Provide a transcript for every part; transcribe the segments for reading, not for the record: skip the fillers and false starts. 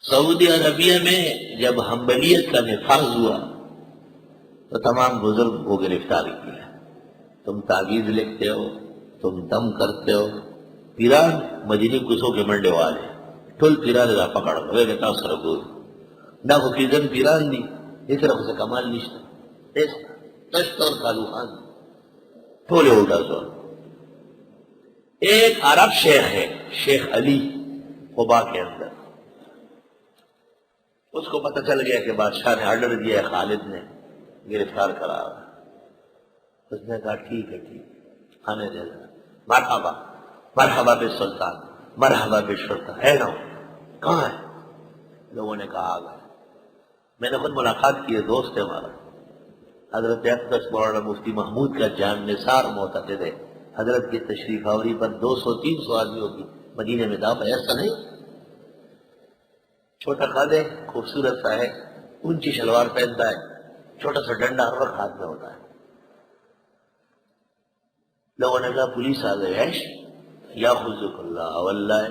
سعودی عربیہ میں جب حنبلیت کا نفاذ ہوا تو تمام بزرگ کو گرفتار کیا. تم تعویذ لکھتے ہو, تم دم کرتے ہو, پیران مدینی کسوں کے منڈے والے ٹول پیران دا پکڑ ہوئے گتا سر گور نہ حقیقت پیران دی اس طرح سے کمال نشتا تشت اور کالو خان ٹولے اٹھا سو. ایک عرب شیخ ہے, شیخ علی قبا کے اندر, اس کو پتہ چل گیا کہ بادشاہ نے آرڈر دیا ہے خالد نے گرفتار کرا. اس نے کہا ٹھیک ہے آنے دے دیں. مرحبا مرحبا بالسلطان مرحبا بالشرطہ. ہے نا کہاں ہے؟ لوگوں نے کہا آ گئے. میں نے خود ملاقات کی ہے, دوست ہے ہمارا, حضرت اقدس مولانا مفتی محمود کا جان نثار معتقد ہے. حضرت کی تشریف آوری پر 200-300 آدمیوں کی مدینے میں دعوت ہے. ایسا نہیں, چھوٹا قد ہے, خوبصورت سا ہے, اونچی شلوار پہنتا ہے, چھوٹا سا ڈنڈا ہر وقت ہاتھ میں ہوتا ہے. لوگوں نے کہا پولیس آ گئی ہے, یا خذک اللہ واللہ.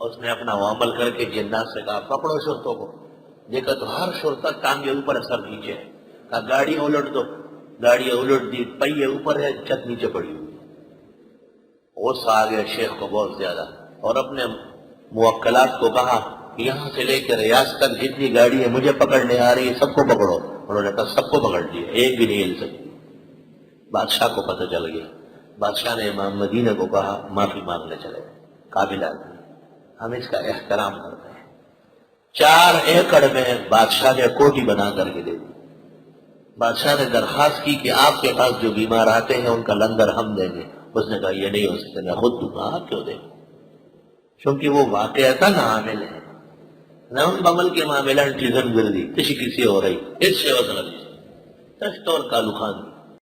اس نے اپنا عمل کر کے جنات سے کہا پکڑو شرطوں کو. دیکھا تو ہر شرطہ ٹانگے اوپر سر نیچے ہے. کہا گاڑی الٹ دو. گاڑی الٹ دی, پہیے اوپر ہے, چھت نیچے پڑی ہوئی. غصہ آ گیا شیخ کو بہت زیادہ, اور اپنے موکلات کو کہا کہ یہاں سے لے کے ریاض تک جتنی گاڑی ہے مجھے پکڑنے آ رہی ہے سب کو پکڑو. انہوں نے کہا سب کو پکڑ لیا, ایک بھی نہیں ہل سکی. بادشاہ کو پتہ چل گیا. بادشاہ نے امام مدینہ کو کہا معافی مانگنے چلے, قابل آدمی, ہم اس کا احترام کرتے ہیں. 4 ایکڑ میں بادشاہ نے کوٹھی بنا کر کے دے دی. بادشاہ نے درخواست کی کہ آپ کے پاس جو بیمار آتے ہیں ان کا لنگر ہم دیں گے. اس نے کہا یہ نہیں ہو سکتا, میں خود دوں گا. آپ کیوں دیں؟ چونکہ وہ واقعتا نہ عامل ہے, نہ ان بمل کے معاملہ چیزن گردی کسی ہو رہی اس سے وصل تشت اور کالو خان